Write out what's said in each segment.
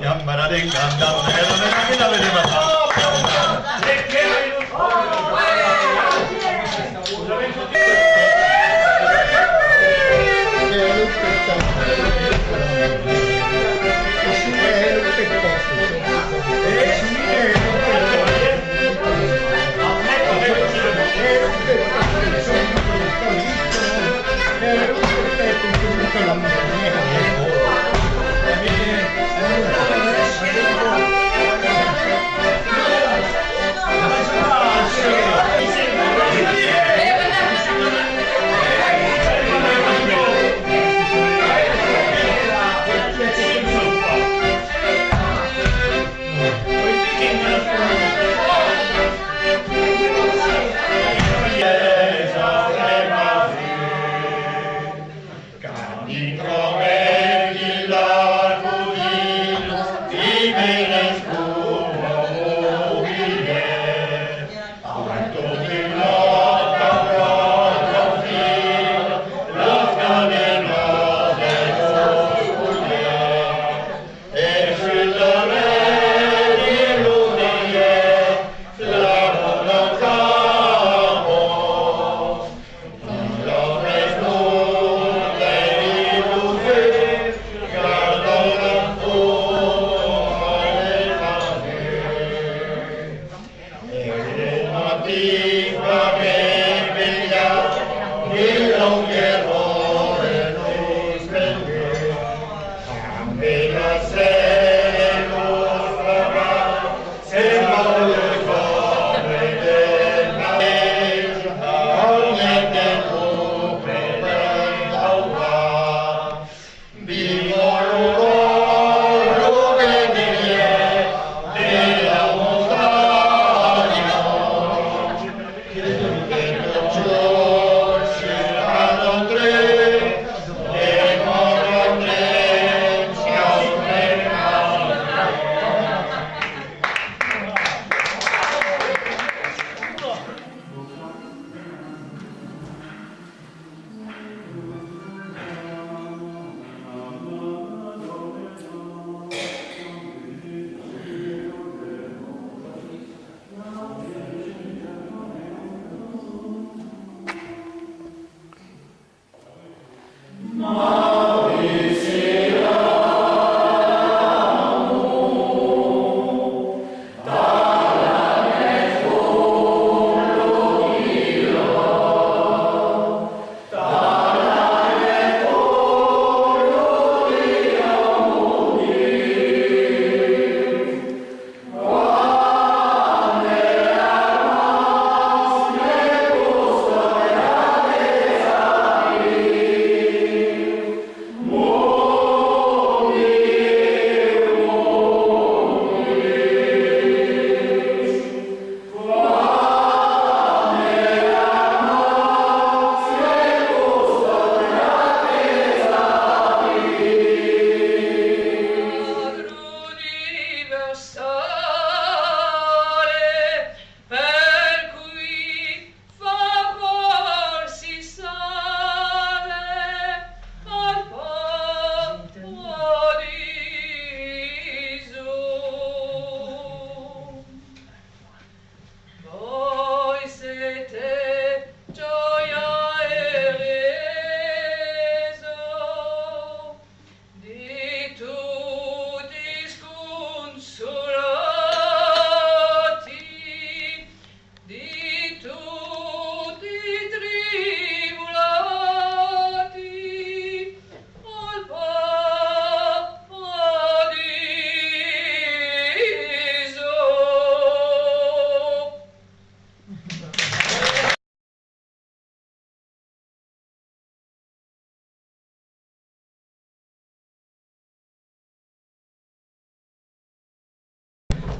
Yambarading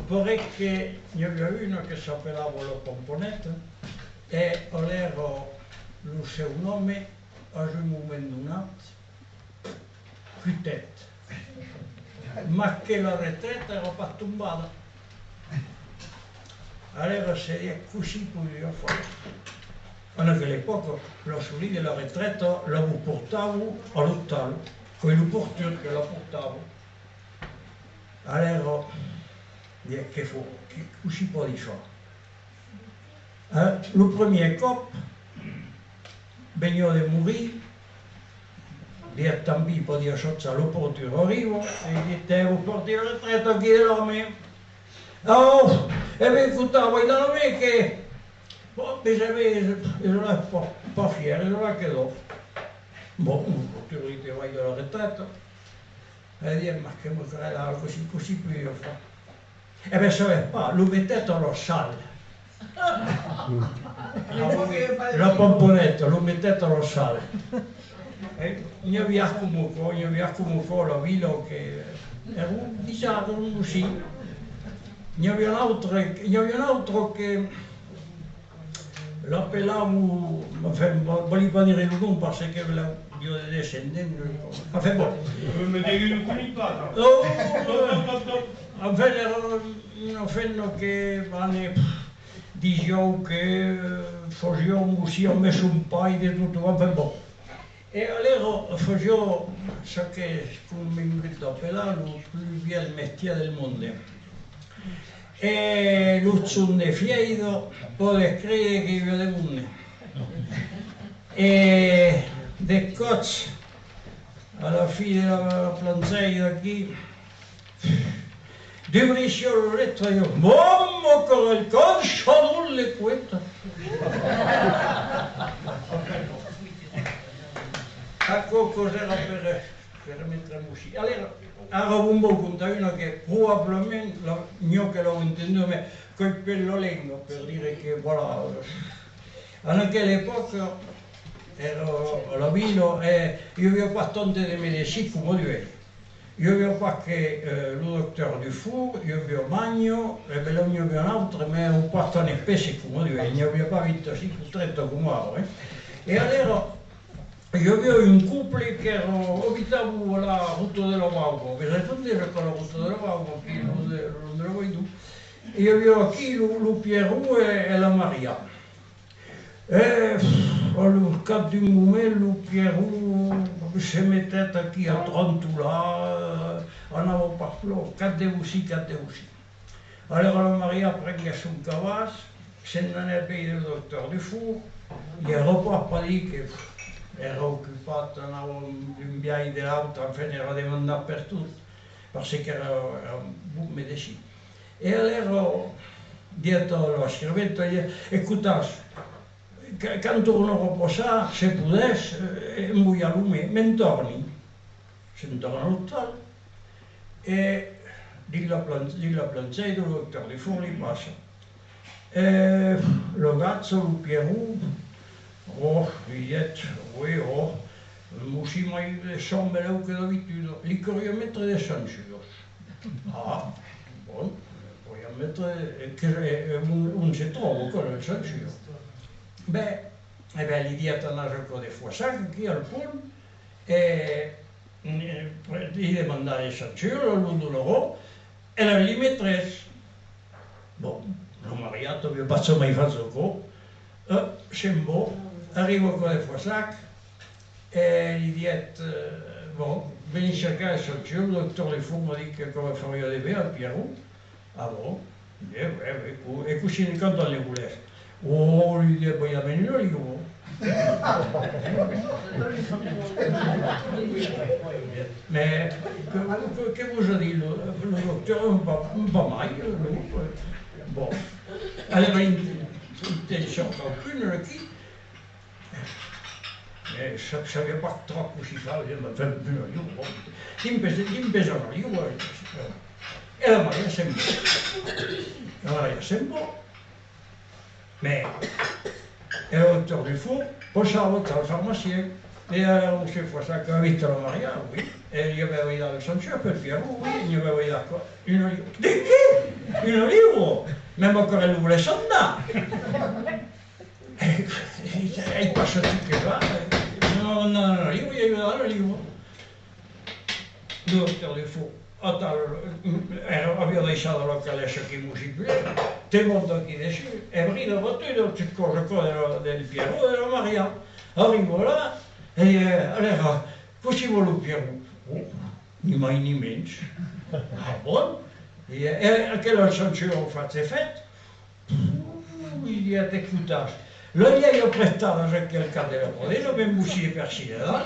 Vorrei che ne aveva uno che sapeva lo componente e avevo il suo nome a un momento dato, Cutet, ma che la retretta era pas tombata. Allora c'est così potevo fare. Anche all'epoca, la solide della retretta la portavo all'hotel, con il portiere che la portavo. Allora, che fu, così può di fare. Il primo cop veniva di morire, di tambi po di ascioccia lo portiere arrivo e gli devo portare la retretta che era a me. Oh, e mi buttavo da me che non è pas fiero, non è che do. Boh, un portiere di vai dalla retretta e dire ma che mi creda così più io fa. E beh, lo mettete allo sale. La pomponetta, lo mettete allo sale. E io vi accumulo la villa che era diciamo così. Ne aveva un altro che l'appellavo, volevo pas dire il nome parce che io descendendo. Enfin bon. Me devi un coniglio. Enfin, era un fenno che dicevo che facevamo così, ho messo un paio di tutto, enfin bon. E allora facevo ciò che come mi appellavo il più bel mestiere del mondo. E l'uzzone fiedo può credere che io devo un e del coach alla fine della planzetta qui di briscio letto io, mamma con il calcio non le quetta. Ecco cos'era per mettere musci. Allora, avevo un po' contato che probabilmente, io che l'ho inteso, ma col pellolino, per dire che voilà, a quell'epoca ero a vino e io avevo pas tante di medicine come lui. Io avevo pas che il docteur Dufour, io avevo Magno, e ve l'ho un altro, ma un pas tan spessi come lui, ne avevo pas 25-30 come ora. E allora, io avevo un couple che abitavo alla Ruta dello Vauco, che sai tutti che la Ruta dello Vauco, qui non lo vuoi tu. Io avevo qui lo Pierrot e la Maria. E al cap d'un moment, lo Pierrot se mettait qui à 30 là, on n'avait pas flot, 4 de aussi. Alors la Maria prenait son cavas, se n'en est payé le docteur Dufour, il era pas dit que era occupata un viaggio dell'auto, enfin era demandato per tutto, perché era un buon medicino. E allora, dietro lo scrivetto, écoutez, quand torno a reposar, se podés, em vull a lume, me'n torni. Se'n torna a l'hotel, e dic la plancetta, il doctor Dufour li passa. Lo ragazzo, lo Pierrot, Viet, musí mai som beleu que d'habitude, li corria mettere de censures. Ah, bon, podíem mettere on se troba con le censures. Beh, li diet a Najaco de Foissac, aquí al punt, li demandava les censures, l'un de l'euro, e li mettres. Bon, no Maria, t'havia passat mai fatto cop, se'n va, arrivo a de Foissac, e li diet, bon, veni cercar les censures, el doctor Dufour m'ha dit que com faria de bé al Pierrot. Ah bon? Bé, e così quand on les voulait. Oh, lui dit, il y a bien une ligne. Mais, que vous a dit le docteur, pas mal, bon. Elle avait une intelligence aucune, qui. Mais je ne savais pas trop où il fallait, il m'a fait une ligne. Il me pesait un ligne. Et la Maria sembra. Mais, el doctor Dufour posava al farmacien, e un chef Foissac aveva visto la Maria, oui, e gli aveva dato il sancio per Pierrot, oui, gli aveva dato un olivo. Di che? Un olivo? Même ancora lui vuole andare. E il passato che va, no, io voglio aiutare l'olivo. Il doctor Dufour aveva lasciato la calescia che musicale, te monto aquí dessus, e brilla battuto tutte cose del Pierrot e della Maria. Arrivo là, e allora, così vuole il Pierrot. Ni mai ni menys. Ah, bon? E aquella censura fatta fatta, il dit, écoutez, là, il y a prestato anche il cadere modelo per uscire per Sila.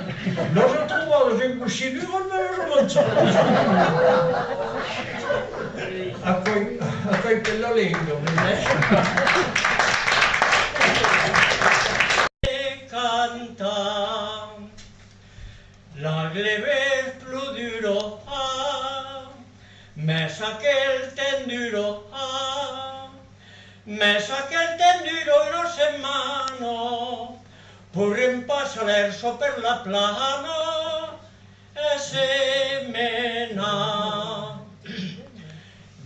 Non ho trovato se uscire di non me lo so. A quel pellolino, canta la glebe plus duro, me saqué el tenduro, me saqué el tenduro y no sé mano, pur en verso per la plana, e se mena.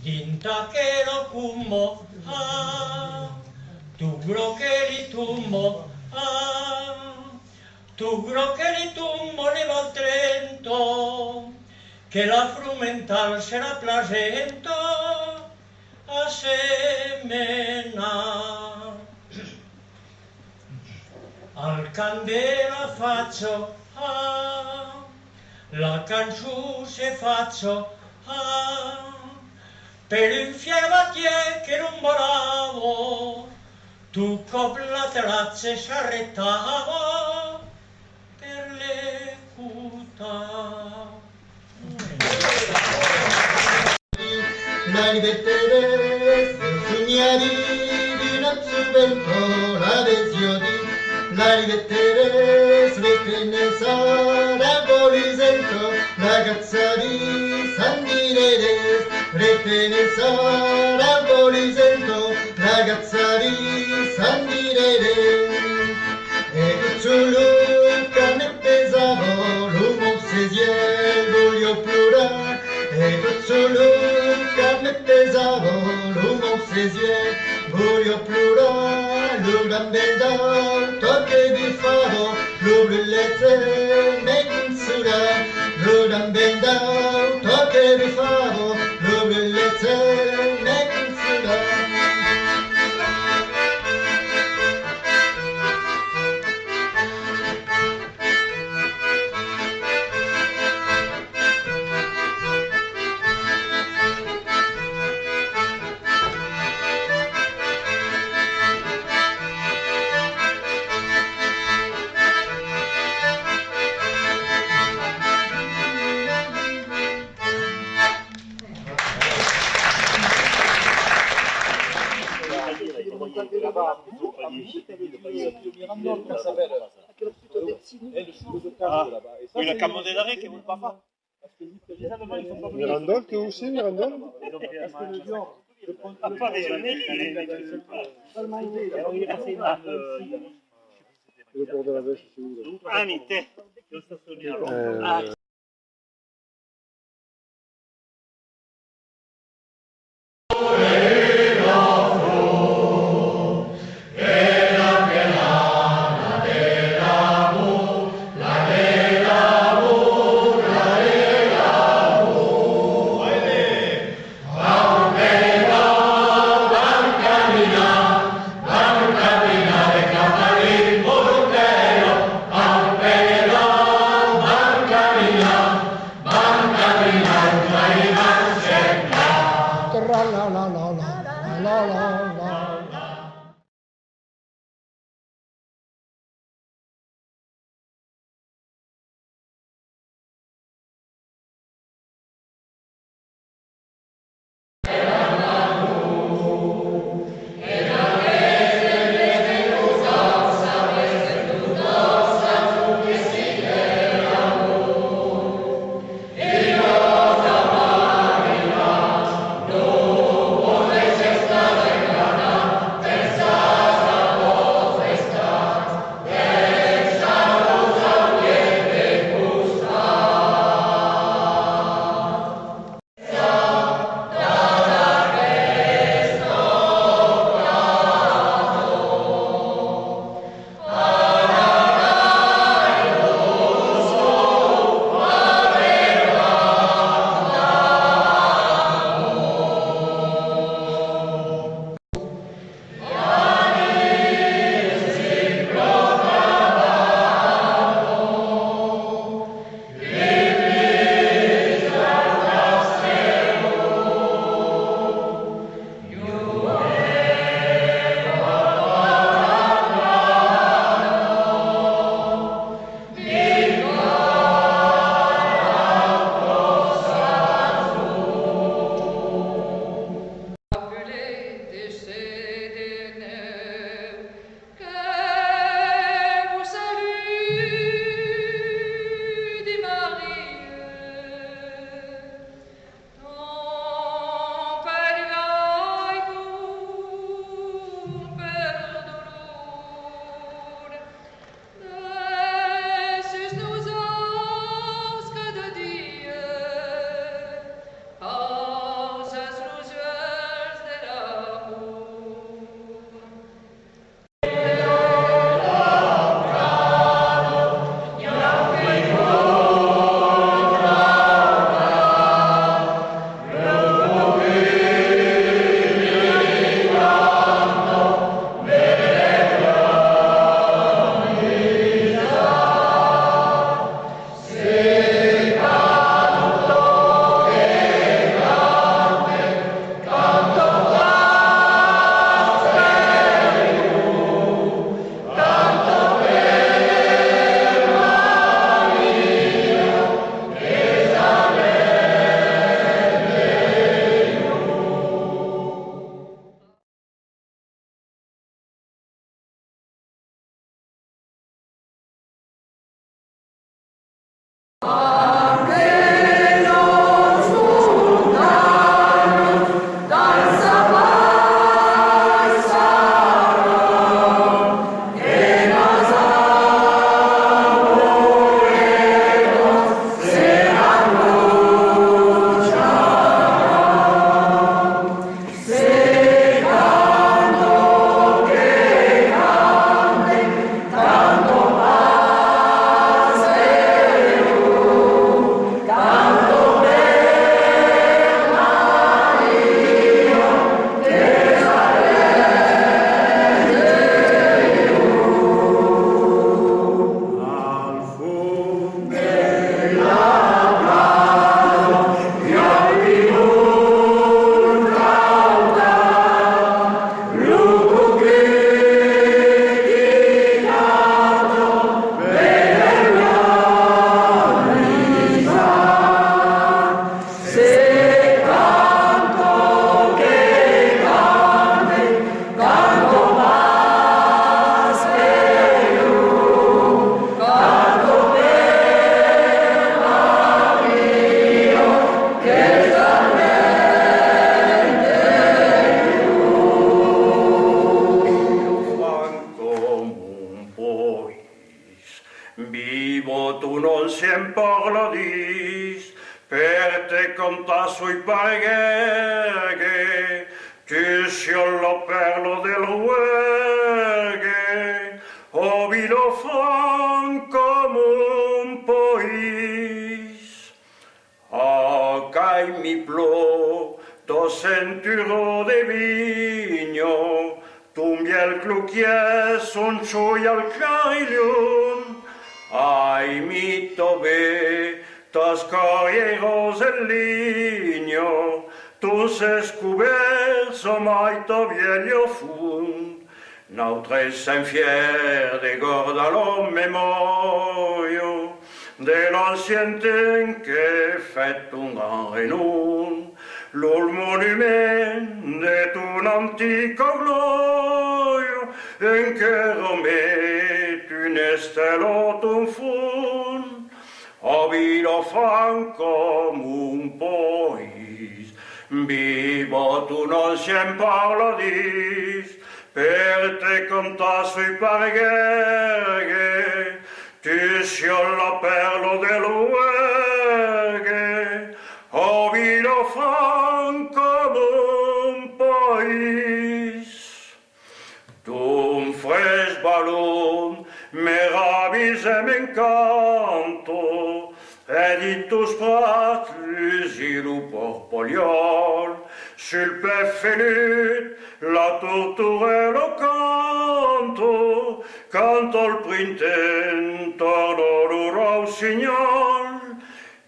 Dinta che lo cummo, tu gro che li tumbo, tu gro che li tumbo ne va al Trento, che la frumental serà placento, a semena. Al candela faccio, la canzone se faccio, per un fiammatier che non moravo, tu cop la terrazza s'arrettava per l'ecuta. rivetere sognari di un subentro la desiodi la rivetere svetene sarà volisento ragazza di San Diredes retene sarà volisento ragazza di San Diredes e tu cane pesavo l'uomo sesiel voglio plurare e tu cane pesavo l'uomo sesiel voglio plurare l'urban bedau tocche di favo l'urlette mensura l'urban bedau tocche di favo l'urlette mensura Oui, la Camonde d'arrêt qui ne pas pas. Mirandol, que où c'est Mirandol? Pas régionné, il est passé là. Le port de la Vèche, c'est où là? Ah, mais t'es. Cammina Vivo tu non siem parladis, per te conta sui pareghe, tu sia la perla del rueghe, ovino franco mon pois. Acai mi plo, to centuro de vigno, Tumbiel cluquier son cioi al clailium, ai mi tobe, tas carrieros el ligno, tus escubers mai tobielio fund, notre Saint-Fier de gorda lo memorio, de l'ancien temps que fait un grand renom, l'ol monument de ton antico gloria, en che romet une stella ton fond, abilo franco un pois, vivo tu non siem parladis, per te conta sui pareghe, tu sia la perla del rueghe, ovino franco mon pois. Tum fres ballon, me rabis e m'encanto, ed in tus prats l'usilu porpoliol, sul pef felut, la tortura e lo canto, canto il printento d'oro rossignol,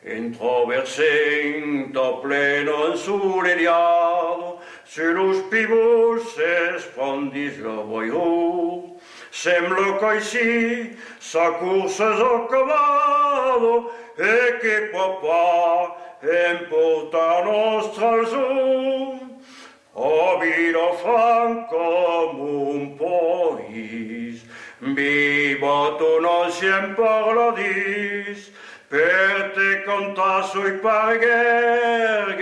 introversento pleno insuleliado, sulus pibus espondis lo voiru, semblo coisi sa cursa zoccovado, e che papà importa nostra al zoom, Ovino franco un pois, vivo tu non siem parladis, per te conta sui pareghe,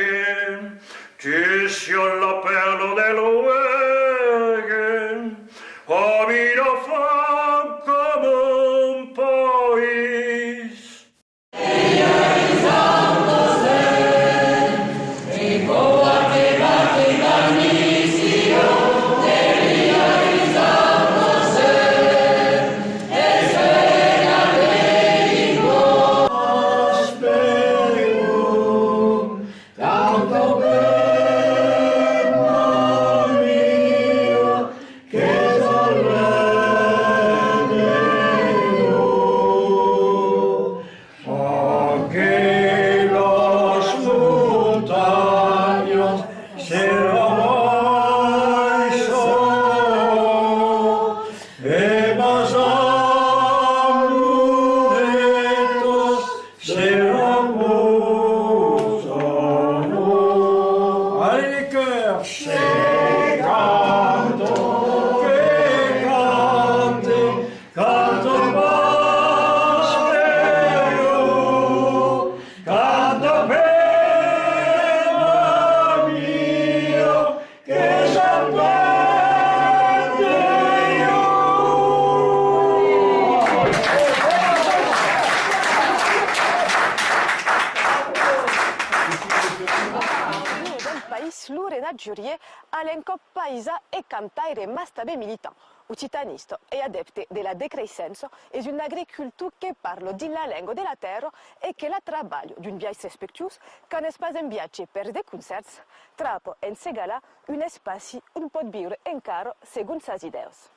tu sia la perla del rueghe, ovino franco un pois. Giurie all'elenco paisa e cantaire mastabe militant, ucitanisto e adepte della decrescenza e di un'agricoltura che parla di la lingua della terra e che la trabalho d'un biais respectueux qu'un espace en viatge per de concerts, trapo en segala un espace un pot viure encara segun sas idees.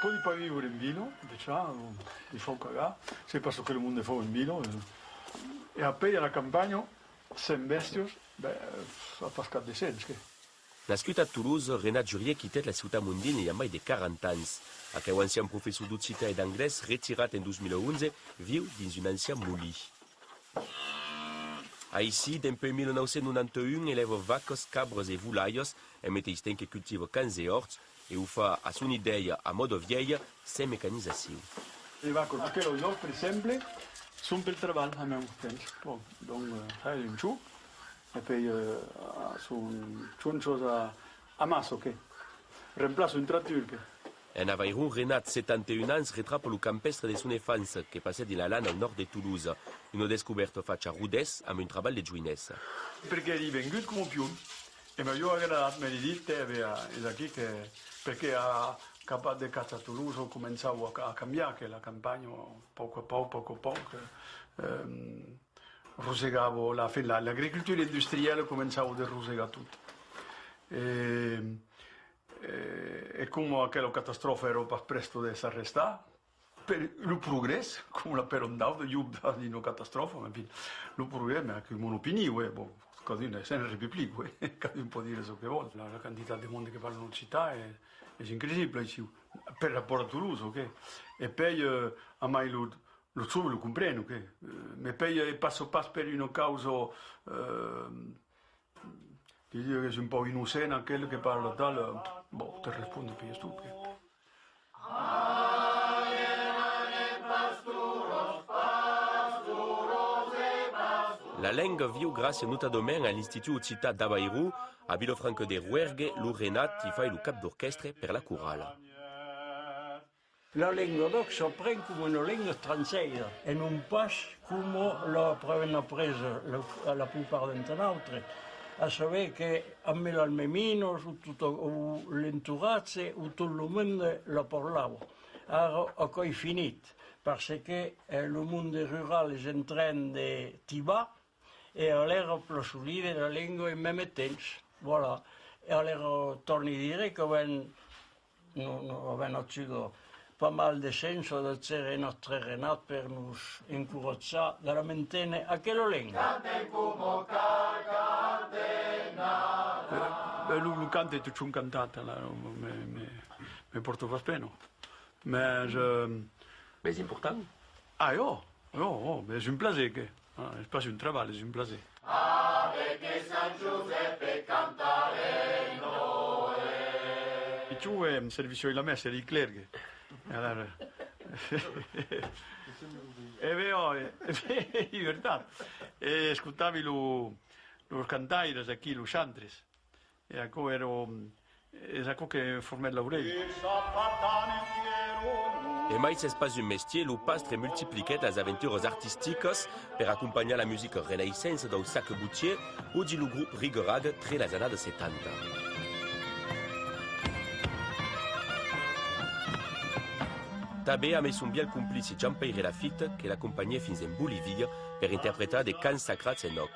Poi pas vivere in vino, diciamo, di Foncaga, c'est parce que le monde fa in vino, e appena la campagna, sem bestios, a pascat de sens, che? Nascut a Toulouse, Renat Jurier quittait la ciutat mondina il y a mai de 40 anys. Aquell ancien professor d'occità et d'anglès, retirat en 2011, viu dins un ancien molí. Aici, depuis 1991, élève vaques, cabres et volailles, et metteistent que cultive cans et horts, et ho fa a son idea a modo vieille, sem mecanisació. Les vaques, aquells llocs, per exemple, són pel treball, al meu temps. Bon, donc, hay un xuc, et puis són xunxos a masso, que reemplaço un tracteur. En Avairou, Renat, 71 ans, retrap le campestre de son enfance, que passait de la lana al nord de Toulouse. Une découverte faite à Rodès amb un treball de joinès. Perché eri vengut come più, e mi ha aggradato, mi ha detto, è da qui che, perché a capo di casa a Toulouse ho cominciato a cambiare la campagna, poco a poco, rosegavo l'agricoltura industriale, cominciavo a rosegare tutto. E come quella catastrofe era pas presto di s'arrestare, per il progresso, come la per andato, io di una catastrofe, ma il progresso, ma che un'opinione, così è sempre Repubblica, cada un può dire ciò che vuole. La quantità di mondo che parla in città è incredibile, per rapport a Toulouse, ok? E poi a me lo comprendo, ok? Ma poi passo per una causa che io che sono un po' innocente, anche che parla tal, ti rispondo per stupido. La langue viu grâce notamment à l'Institut Città d'Avairou, a Vilafranca de Rouergue, lo Renat ti fa il cap d'orchestre per la chorale. La lingua d'oc s'apprend come una lingua straniera e non pas come l'abbiamo presa la plupart d'entre nosaltres. A saber che a me l'almemino, tutto l'entourage, tutto il mondo la parlava. Ora è finito, perché il mondo rurale è in train di tibar e allora plosolire la lingua in même temps. Voilà. E allora torni a dire che abbiamo avuto pas mal de senso da c'era il nostro Renat per nos incoraggiare da mantenere a quella lingua. Le cante è tutto un cantante, mi porto pas bene. Mais Mais important. Ah, mais c'est un plaisir. C'est pas un travail, c'est un plaisir. E tu è un servizio della messa di clerghe. Allora, è vero, è verità. E ascoltavi lo cantaires qui, lo chantres. E ecco ero, ecco che formai l'orecchio. E mai c'est pas un métier, le pastre multipliquait les aventures artistiques per accompagner la musique renaissance d'un sac boutier ou du groupe Rigorag très les années 70. També a messo un biel complice Jean-Pierre Lafitte che l'accompagnait fins en Bolivie per interpretar des cants sacrats en oc.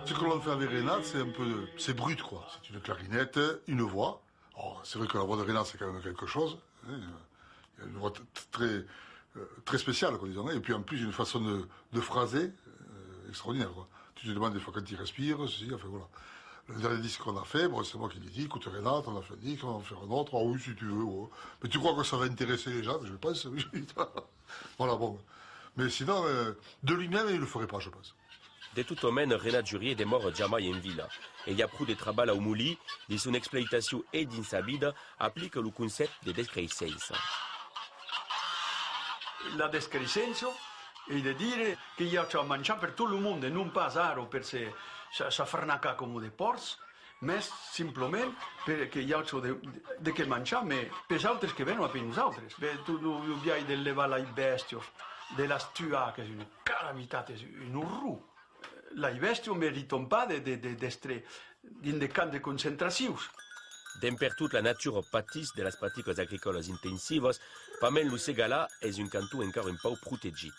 Ce que l'on fait avec Renat, c'est brut quoi. C'est une clarinette, une voix. C'est vrai que la voix de Renat c'est quand même quelque chose. Il y a une voix très spéciale, quoi, disons. Et puis en plus une façon de phraser extraordinaire, quoi. Tu te demandes des fois quand il respire, ceci, enfin voilà. Le dernier disque qu'on a fait, c'est moi qui l'ai dit, écoute Renat, on a fait un disque, on va en faire un autre, oui si tu veux. Ouais. Mais tu crois que ça va intéresser les gens? Je pense, oui. Voilà, bon. Mais sinon, de lui-même, il ne le ferait pas, je pense. De tout homme, Renat Jurier est mort jamais en ville. Et il y a pris de travail au Mouli, de son exploitation et dans sa vie, applique le concept de décrescence. La décrescence è di dire che io ho mangiato per tutto il mondo, non passare per se farnaca come dei porci, ma semplicemente perché io ho di che mangiare per gli altri che vengono per noi altri. Tu hai di levare i bestie, della stua, che è una calamità, un orrore. Les besties ne méritent pas d'être dans des camps de concentration. D'emper toute la nature pâtisse de las pratiques agricoles intensives, Pamel Lucegala est un canton encore un peu protégé.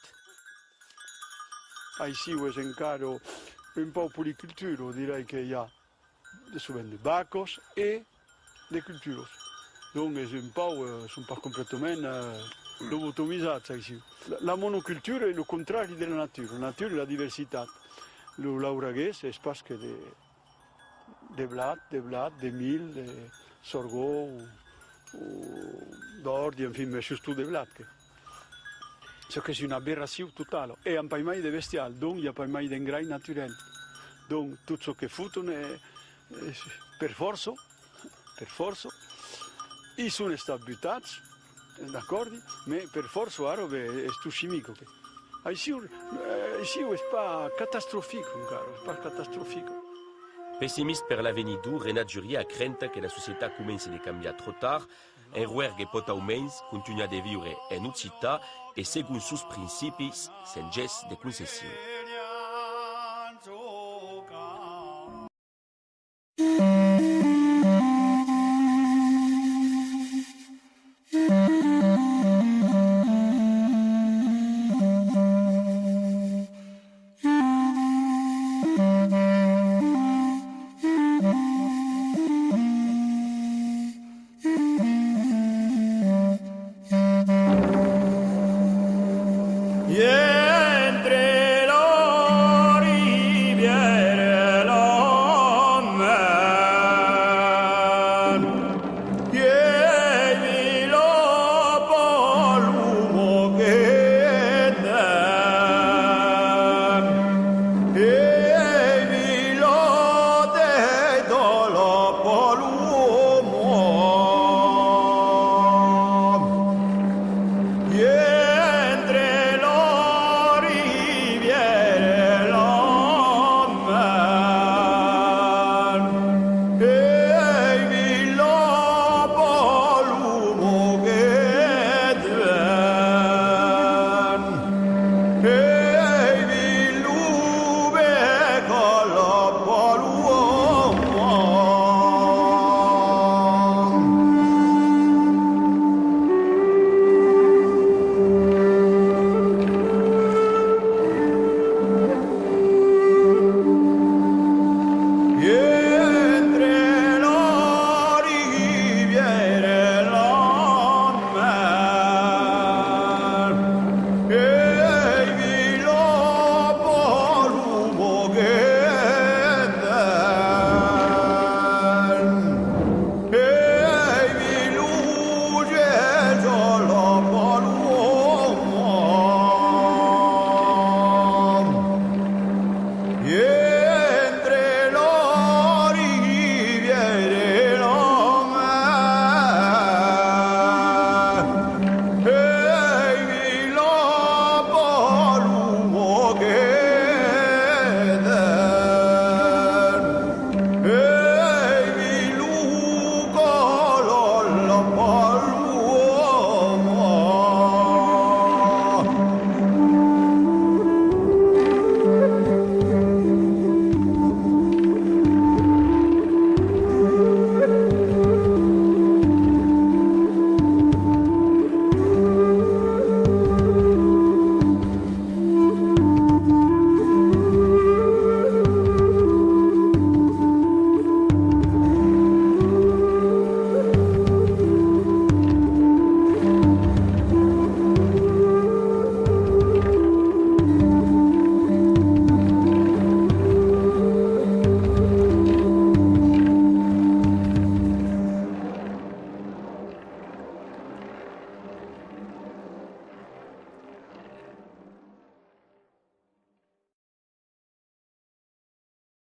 Ici, è encara un po' policultura, direi che hi ha souvent des vacos et des cultures. Donc, sont pas complètement lobotomisati ici. La monoculture è il contrario della natura. La natura è la diversità. L'ouraguès è parce que de blat, de mil, de sorgho, d'ordi, enfin, mais surtout de blat. C'est une aberration totale. Et il n'y a pas de bestial, donc il n'y a pas d'engrais naturel. Donc tout ce que foutent est per forza, ils sont stabilisés, d'accord, mais per forza è tout chimique. Ici, c'est pas catastrophique, c'est pas catastrophique. Pessimist per l'avenir dur, Renat Jurier crenta que la societat comenci a canviar trop tard, en ruer que pot aumens continuar de viure en una ciutat e segons sus principis, sen gest de concessió.